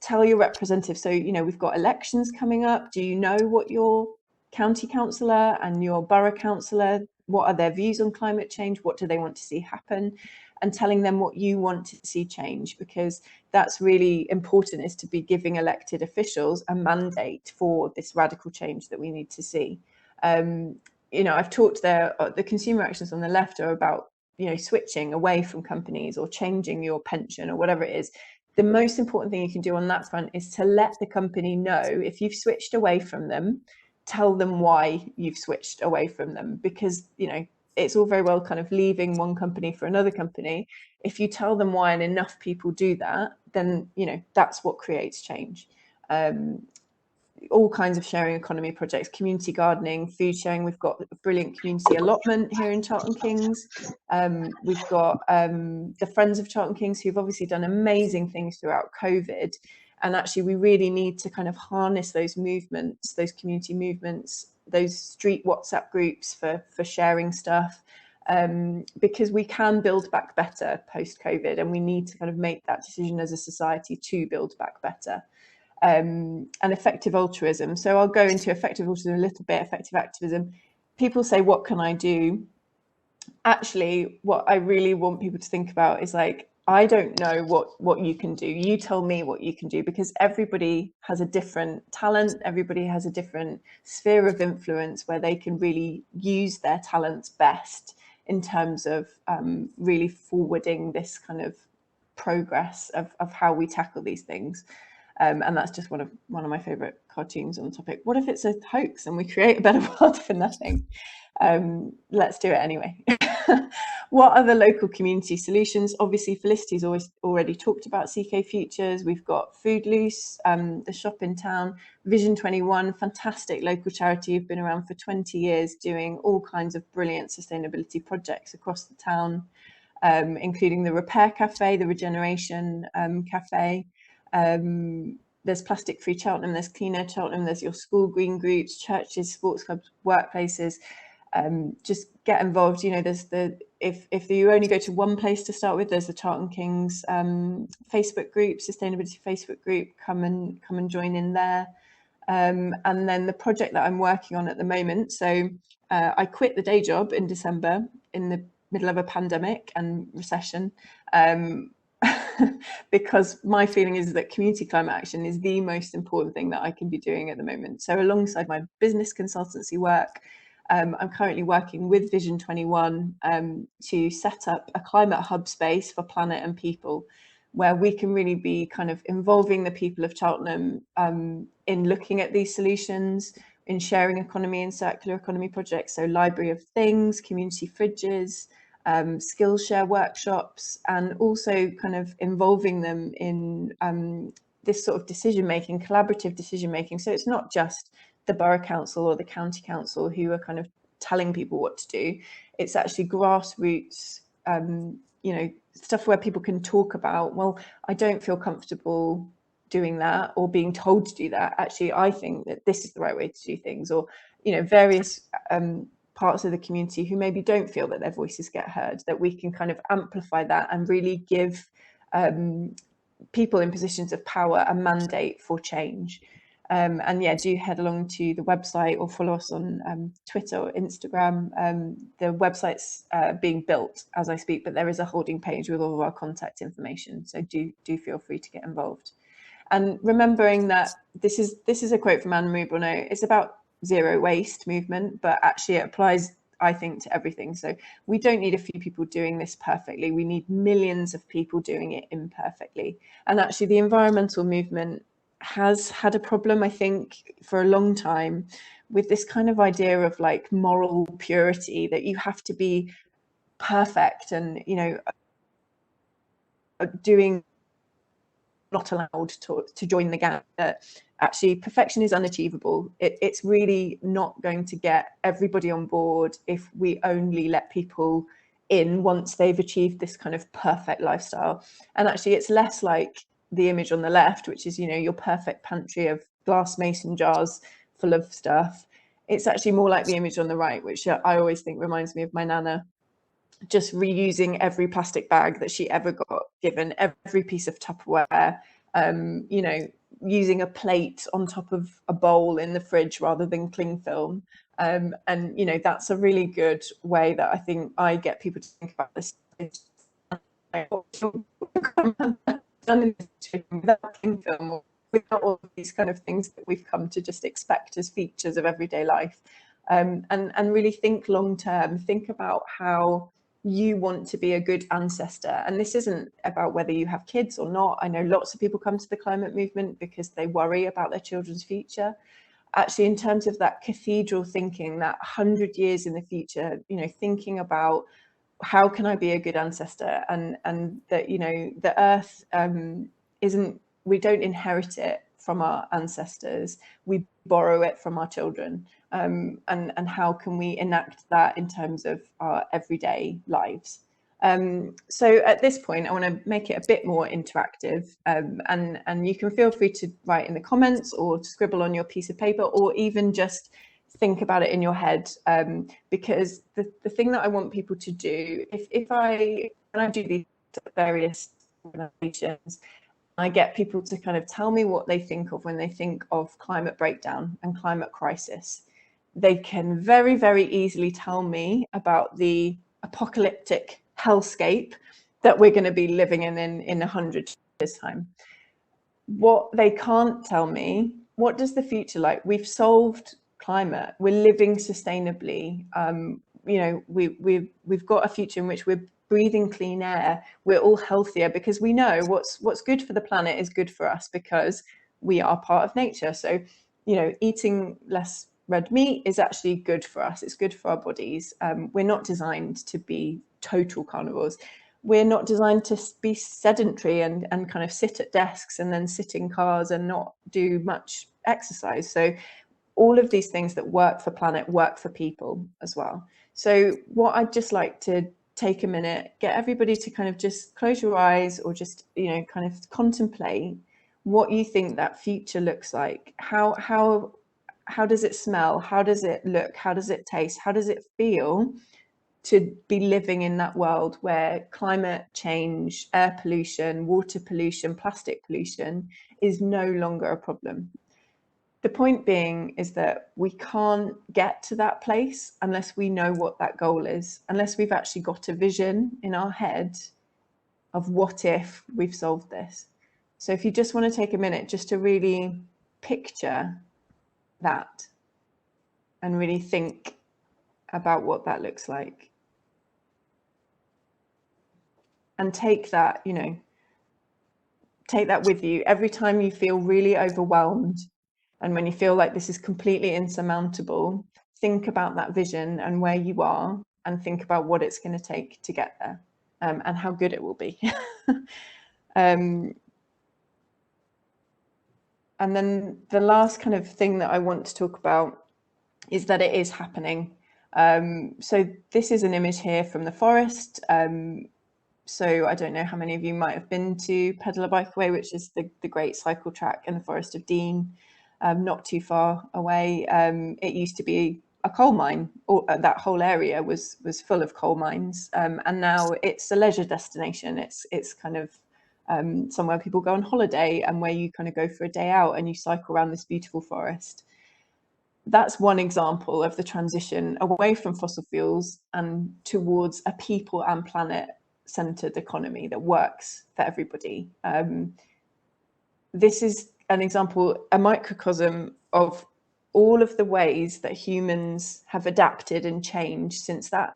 Tell your representatives. So, we've got elections coming up. Do you know what your county councillor and your borough councillor, what are their views on climate change? What do they want to see happen? And telling them what you want to see change, because that's really important, is to be giving elected officials a mandate for this radical change that we need to see. I've talked there, the consumer actions on the left are about, switching away from companies or changing your pension or whatever it is. The most important thing you can do on that front is to let the company know if you've switched away from them. Tell them why you've switched away from them, because it's all very well kind of leaving one company for another company. If you tell them why and enough people do that, then that's what creates change. All kinds of sharing economy projects, community gardening, food sharing. We've got a brilliant community allotment here in Charlton Kings. We've got the Friends of Charlton Kings, who've obviously done amazing things throughout COVID. And actually, we really need to kind of harness those movements, those community movements, those street WhatsApp groups for sharing stuff, because we can build back better post-COVID, and we need to kind of make that decision as a society to build back better. And effective altruism. So I'll go into effective altruism a little bit, effective activism. People say, what can I do? Actually, what I really want people to think about is, like, I don't know what you can do. You tell me what you can do, because everybody has a different talent. Everybody has a different sphere of influence where they can really use their talents best in terms of really forwarding this kind of progress of how we tackle these things. And that's just one of my favorite cartoons on the topic. What if it's a hoax and we create a better world for nothing? Let's do it anyway. What are the local community solutions? Obviously, Felicity's already talked about CK Futures. We've got Food Loose, the shop in town, Vision 21, fantastic local charity who've been around for 20 years doing all kinds of brilliant sustainability projects across the town, including the Repair Cafe, the Regeneration Cafe. There's Plastic Free Cheltenham, there's Cleaner Cheltenham, there's your school green groups, churches, sports clubs, workplaces. Just get involved. There's if you only go to one place to start with, there's the Charlton Kings Facebook group, sustainability Facebook group. Come and join in there. And then the project that I'm working on at the moment. So I quit the day job in December in the middle of a pandemic and recession. Because my feeling is that community climate action is the most important thing that I can be doing at the moment. So alongside my business consultancy work, I'm currently working with Vision 21 to set up a climate hub space for planet and people, where we can really be kind of involving the people of Cheltenham in looking at these solutions, in sharing economy and circular economy projects. So Library of Things, community fridges, Skillshare workshops, and also kind of involving them in this sort of decision-making, collaborative decision-making. So it's not just the borough council or the county council who are kind of telling people what to do. It's actually grassroots, stuff where people can talk about, well, I don't feel comfortable doing that or being told to do that. Actually, I think that this is the right way to do things, or, you know, various parts of the community who maybe don't feel that their voices get heard, that we can kind of amplify that and really give people in positions of power a mandate for change. And yeah, do head along to the website or follow us on Twitter or Instagram. The website's being built as I speak, but there is a holding page with all of our contact information. So do feel free to get involved. And remembering that this is a quote from Anne Moubourneau. It's about zero waste movement, but actually it applies, I think, to everything. So we don't need a few people doing this perfectly. We need millions of people doing it imperfectly. And actually the environmental movement has had a problem, I think, for a long time with this kind of idea of like moral purity, that you have to be perfect and, you know, doing not allowed to join the gang. That actually perfection is unachievable. It's really not going to get everybody on board if we only let people in once they've achieved this kind of perfect lifestyle. And actually it's less like the image on the left, which is, you know, your perfect pantry of glass mason jars full of stuff. It's actually more like the image on the right, which I always think reminds me of my nana, just reusing every plastic bag that she ever got given, every piece of Tupperware, you know, using a plate on top of a bowl in the fridge rather than cling film. And, you know, that's a really good way that I think I get people to think about this. Without cling film, or without all of these kind of things that we've come to just expect as features of everyday life. And really think long term, think about how you want to be a good ancestor. And this isn't about whether you have kids or not. I know lots of people come to the climate movement because they worry about their children's future. Actually, in terms of that cathedral thinking, that 100 years in the future, you know, thinking about how can I be a good ancestor, and that, you know, the earth isn't, we don't inherit it from our ancestors, we borrow it from our children. And how can we enact that in terms of our everyday lives? So at this point, I want to make it a bit more interactive, and you can feel free to write in the comments or to scribble on your piece of paper, or even just think about it in your head, because the thing that I want people to do, when I do these various organizations, I get people to kind of tell me what they think of when they think of climate breakdown and climate crisis. They can very, very easily tell me about the apocalyptic hellscape that we're going to be living in 100 years' time. What they can't tell me, what does the future like? We've solved climate, we're living sustainably, you know, we've got a future in which we're breathing clean air, we're all healthier, because we know what's good for the planet is good for us, because we are part of nature. So, you know, eating less red meat is actually good for us, it's good for our bodies. We're not designed to be total carnivores. We're not designed to be sedentary and kind of sit at desks and then sit in cars and not do much exercise. So all of these things that work for planet work for people as well. So what I'd just like to take a minute, get everybody to kind of just close your eyes, or just, you know, kind of contemplate what you think that future looks like. How does it smell? How does it look? How does it taste? How does it feel to be living in that world where climate change, air pollution, water pollution, plastic pollution is no longer a problem? The point being is that we can't get to that place unless we know what that goal is, unless we've actually got a vision in our head of what if we've solved this. So if you just want to take a minute just to really picture that and really think about what that looks like. And take that, you know, take that with you every time you feel really overwhelmed. And when you feel like this is completely insurmountable, think about that vision and where you are, and think about what it's going to take to get there, and how good it will be. And then the last kind of thing that I want to talk about is that it is happening. So this is an image here from the forest. So I don't know how many of you might have been to Pedal a Bike Away, which is the great cycle track in the Forest of Dean, not too far away. It used to be a coal mine, or that whole area was full of coal mines, and now it's a leisure destination. It's kind of somewhere people go on holiday, and where you kind of go for a day out and you cycle around this beautiful forest. That's one example of the transition away from fossil fuels and towards a people and planet centered economy that works for everybody. This is an example, a microcosm of all of the ways that humans have adapted and changed since that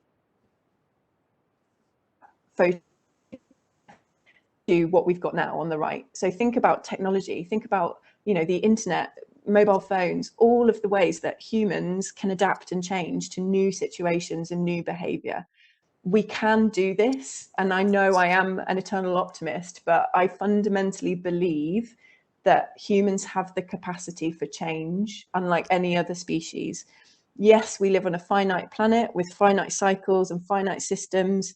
photo to what we've got now on the right. So think about technology, think about, the internet, mobile phones, all of the ways that humans can adapt and change to new situations and new behavior. We can do this. And I know I am an eternal optimist, but I fundamentally believe that humans have the capacity for change, unlike any other species. Yes, we live on a finite planet with finite cycles and finite systems,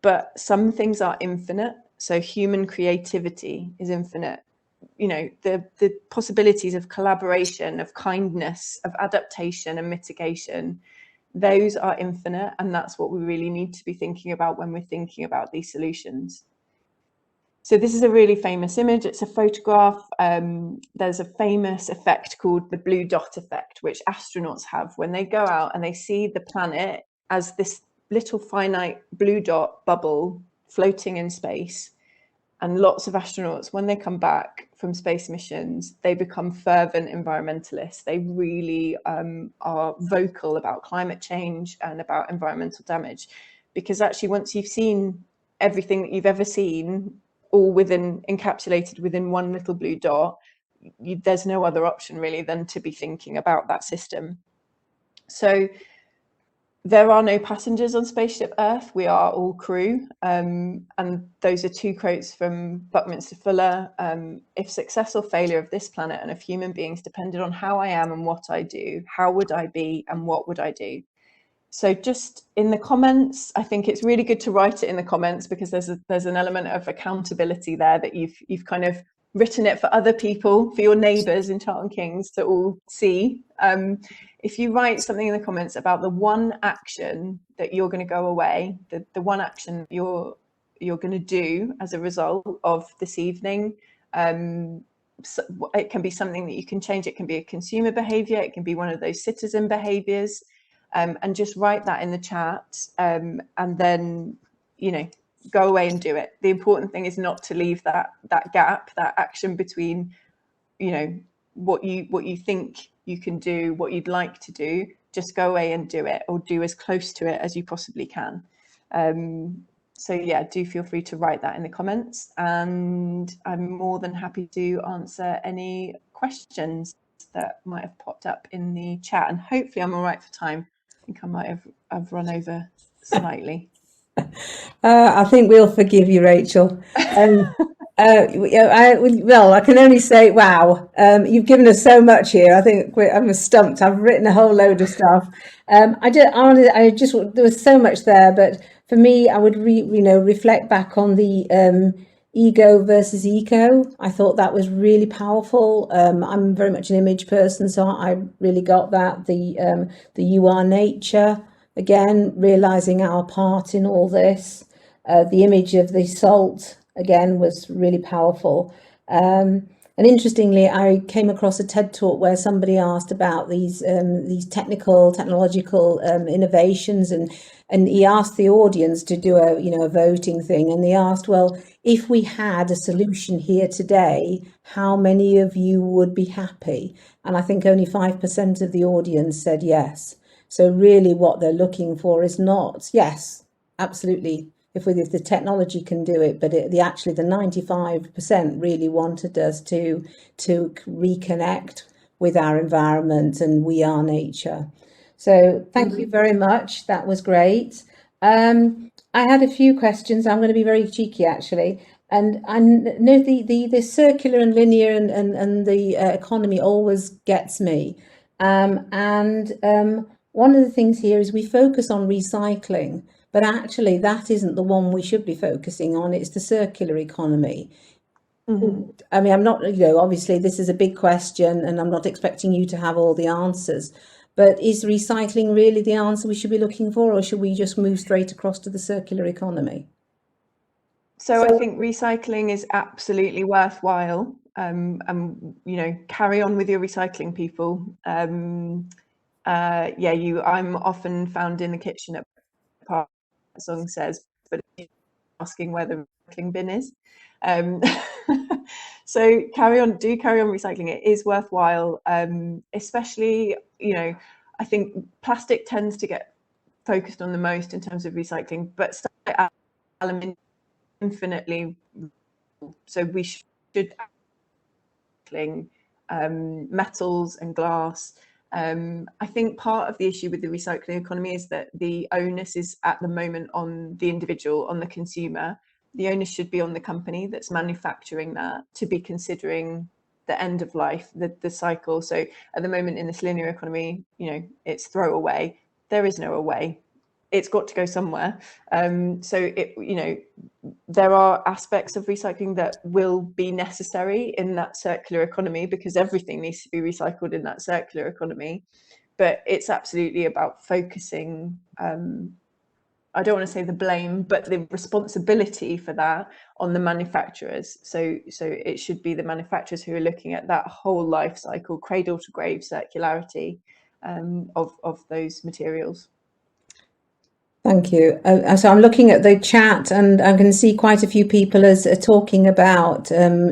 but some things are infinite. So human creativity is infinite. The possibilities of collaboration, of kindness, of adaptation and mitigation, those are infinite, and that's what we really need to be thinking about when we're thinking about these solutions. So this is a really famous image. It's a photograph. There's a famous effect called the blue dot effect, which astronauts have when they go out and they see the planet as this little finite blue dot bubble floating in space. And lots of astronauts, when they come back from space missions, they become fervent environmentalists. They really are vocal about climate change and about environmental damage, because actually once you've seen everything that you've ever seen, all encapsulated within one little blue dot, there's no other option really than to be thinking about that system. So there are no passengers on Spaceship Earth. We are all crew. And those are two quotes from Buckminster Fuller. If success or failure of this planet and of human beings depended on how I am and what I do, how would I be and what would I do? So just in the comments, I think it's really good to write it in the comments, because there's an element of accountability there, that you've kind of written it for other people, for your neighbours in Charlton Kings to all see. If you write something in the comments about the one action that you're going to go away, the one action you're going to do as a result of this evening, so it can be something that you can change. It can be a consumer behaviour. It can be one of those citizen behaviours, and just write that in the chat, and then go away and do it. The important thing is not to leave that gap, that action between what you think you can do, what you'd like to do. Just go away and do it, or do as close to it as you possibly can. So yeah, do feel free to write that in the comments, and I'm more than happy to answer any questions that might have popped up in the chat. And hopefully I'm all right for time. I think I might have run over slightly. I think we'll forgive you, Raechel. I can only say, wow, you've given us so much here. I think I'm stumped. I've written a whole load of stuff. There was so much there, but for me, I would reflect back on the ego versus eco. I thought that was really powerful. I'm very much an image person, so I really got that. The you are nature, again, realizing our part in all this. The image of the salt, again, was really powerful. And interestingly, I came across a TED talk where somebody asked about these technological innovations, and he asked the audience to do a voting thing, and they asked, well, if we had a solution here today, how many of you would be happy? And I think only 5% of the audience said yes. So really what they're looking for is not, yes, absolutely, if the technology can do it, but the 95% really wanted us to reconnect with our environment, and we are nature. So thank you very much. That was great. I had a few questions. I'm going to be very cheeky, actually. And I know the circular and linear and the economy always gets me. one of the things here is we focus on recycling, but actually that isn't the one we should be focusing on. It's the circular economy. I mean, I'm not, obviously this is a big question and I'm not expecting you to have all the answers, but is recycling really the answer we should be looking for, or should we just move straight across to the circular economy? So I think recycling is absolutely worthwhile. And carry on with your recycling, people. I'm often found in the kitchen at part the song says, but asking where the recycling bin is. So carry on recycling. It is worthwhile, especially, I think plastic tends to get focused on the most in terms of recycling, but stuff like aluminium infinitely. So we should metals and glass. I think part of the issue with the recycling economy is that the onus is at the moment on the individual, on the consumer. The onus should be on the company that's manufacturing that to be considering the end of life, the cycle. So at the moment in this linear economy, it's throw away. There is no away. It's got to go somewhere. There are aspects of recycling that will be necessary in that circular economy because everything needs to be recycled in that circular economy. But it's absolutely about focusing, I don't want to say the blame, but the responsibility for that on the manufacturers. So it should be the manufacturers who are looking at that whole life cycle, cradle to grave circularity of those materials. Thank you. So I'm looking at the chat and I can see quite a few people as talking about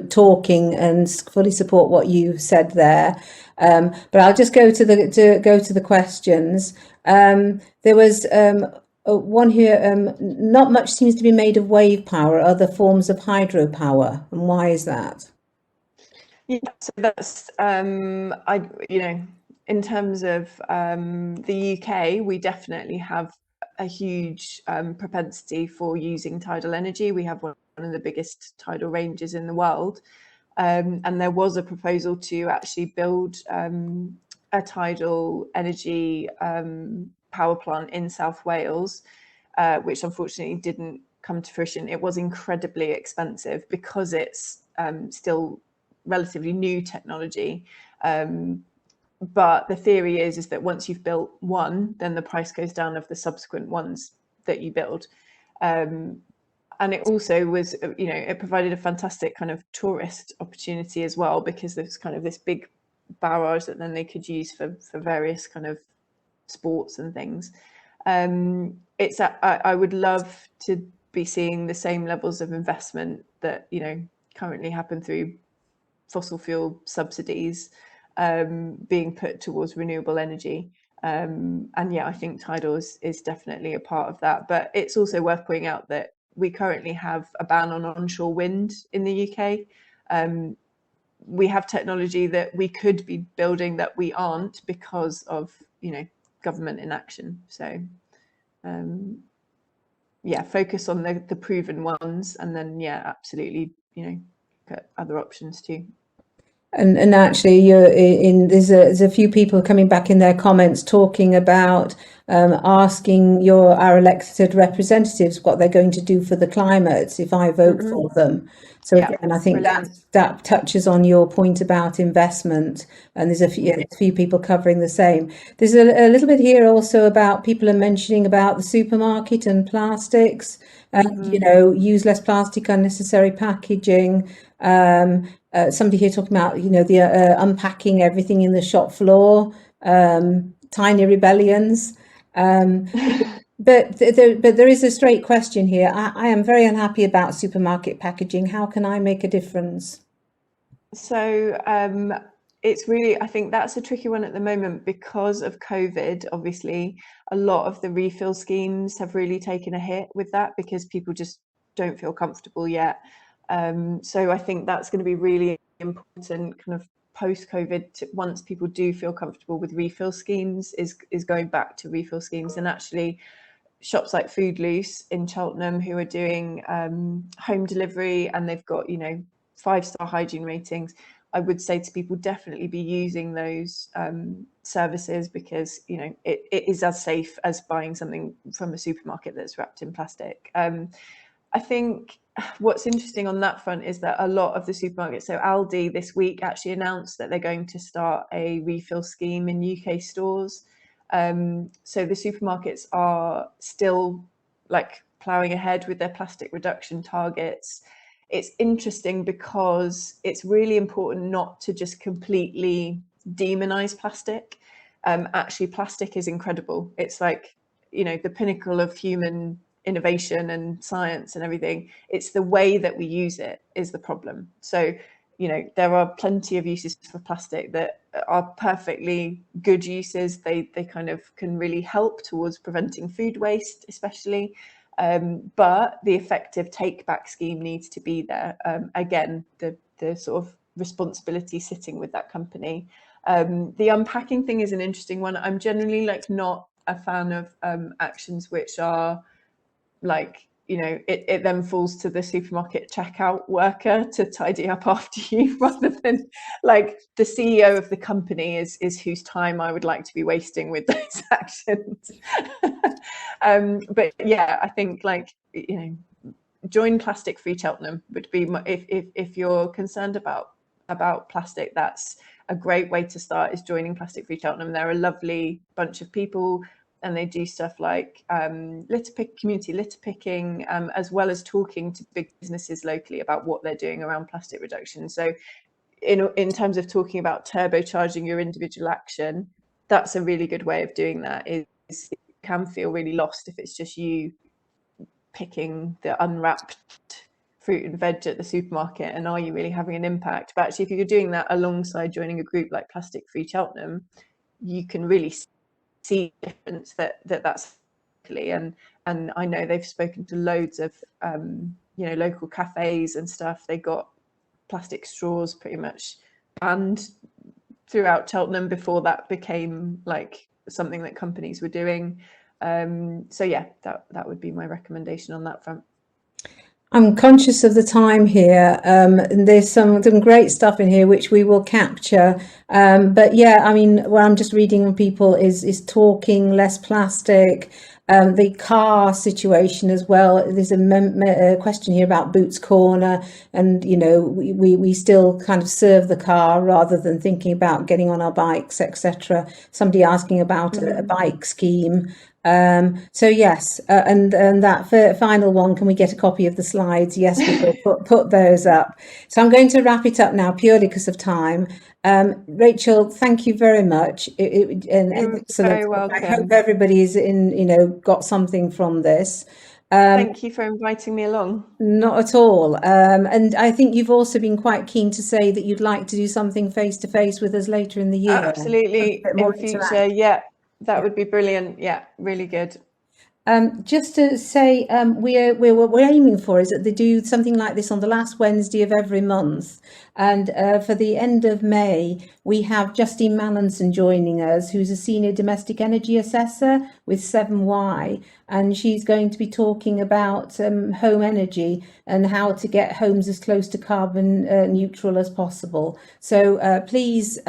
talking and fully support what you said there. But I'll just go to the questions. There was one here. Not much seems to be made of wave power, other forms of hydropower, and why is that? Yeah, so that's in terms of the UK, we definitely have a huge propensity for using tidal energy. We have one of the biggest tidal ranges in the world. And there was a proposal to actually build a tidal energy power plant in South Wales, which unfortunately didn't come to fruition. It was incredibly expensive because it's still relatively new technology. But the theory is that once you've built one, then the price goes down of the subsequent ones that you build. And it also was, it provided a fantastic kind of tourist opportunity as well, because there's kind of this big barrage that then they could use for various kind of sports and things. I would love to be seeing the same levels of investment that, currently happen through fossil fuel subsidies being put towards renewable energy. And yeah, I think tidal is definitely a part of that. But it's also worth pointing out that we currently have a ban on onshore wind in the UK. We have technology that we could be building that we aren't because of, government inaction. So focus on the proven ones, and then absolutely, look at other options too. And actually, there's a few people coming back in their comments talking about asking our elected representatives what they're going to do for the climate if I vote for them. So again, I think that touches on your point about investment, and there's a few people covering the same. There's a little bit here also about people are mentioning about the supermarket and plastics, and use less plastic, unnecessary packaging. Somebody here talking about, the unpacking everything in the shop floor, tiny rebellions. But there is a straight question here. I am very unhappy about supermarket packaging. How can I make a difference? So it's really, I think that's a tricky one at the moment because of COVID. Obviously, a lot of the refill schemes have really taken a hit with that because people just don't feel comfortable yet. So I think that's going to be really important kind of post-COVID, once people do feel comfortable with refill schemes, is going back to refill schemes. And actually shops like Food Loose in Cheltenham, who are doing home delivery, and they've got 5-star hygiene ratings, I would say to people, definitely be using those services, because it is as safe as buying something from a supermarket that's wrapped in plastic. I think what's interesting on that front is that a lot of the supermarkets, so Aldi this week actually announced that they're going to start a refill scheme in UK stores. So the supermarkets are still like ploughing ahead with their plastic reduction targets. It's interesting because it's really important not to just completely demonize plastic. Actually, plastic is incredible. It's like, the pinnacle of human innovation and science and everything. It's the way that we use it is the problem. So, there are plenty of uses for plastic that are perfectly good uses. They kind of can really help towards preventing food waste, especially. But the effective take back scheme needs to be there. Again, the sort of responsibility sitting with that company. The unpacking thing is an interesting one. I'm generally not a fan of actions which are like, it then falls to the supermarket checkout worker to tidy up after you, rather than like the CEO of the company is whose time I would like to be wasting with those actions. But yeah, I think join Plastic Free Cheltenham would be if you're concerned about plastic, that's a great way to start, is joining Plastic Free Cheltenham. They're a lovely bunch of people, and they do stuff like community litter picking, as well as talking to big businesses locally about what they're doing around plastic reduction. So in terms of talking about turbocharging your individual action, that's a really good way of doing that. Is you can feel really lost if it's just you picking the unwrapped fruit and veg at the supermarket, and are you really having an impact? But actually, if you're doing that alongside joining a group like Plastic Free Cheltenham, you can really see the difference that's and I know they've spoken to loads of local cafes and stuff. They got plastic straws pretty much banned throughout Cheltenham before that became like something that companies were doing. So yeah, that would be my recommendation on that front. I'm conscious of the time here, and there's some great stuff in here which we will capture. But yeah, I mean, what I'm just reading from people is talking less plastic. The car situation as well. There's a question here about Boots Corner, and we still kind of serve the car rather than thinking about getting on our bikes, etc. Somebody asking about a bike scheme. So yes, and that final one, can we get a copy of the slides? Yes, we will put those up. So I'm going to wrap it up now purely because of time. Raechel, thank you very much. You're very welcome. I hope everybody's got something from this. Thank you for inviting me along. Not at all. And I think you've also been quite keen to say that you'd like to do something face to face with us later in the year. Absolutely, in future. Yeah, that would be brilliant. Yeah, really good. Just to say, we're aiming for is that they do something like this on the last Wednesday of every month. And for the end of May, we have Justine Mallinson joining us, who's a senior domestic energy assessor with 7Y. And she's going to be talking about home energy and how to get homes as close to carbon neutral as possible. So please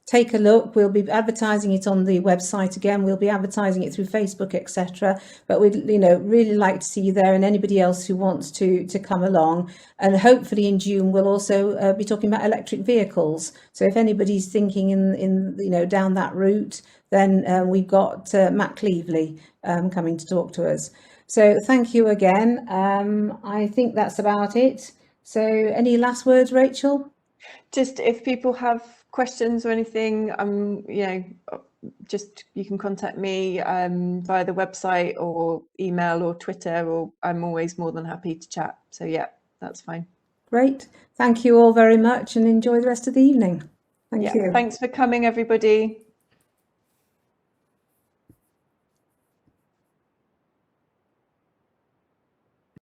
take a look. We'll be advertising it on the website again. We'll be advertising it through Facebook, etc. But we'd really like to see you there, and anybody else who wants to come along. And hopefully in June we'll also be talking about electric vehicles. So if anybody's thinking in down that route, then we've got Matt Cleveley coming to talk to us. So thank you again. I think that's about it. So any last words, Raechel? Just if people have questions or anything, just you can contact me via the website or email or Twitter, or I'm always more than happy to chat. So yeah, that's fine. Great. Thank you all very much, and enjoy the rest of the evening. Thank you. Thanks for coming, everybody.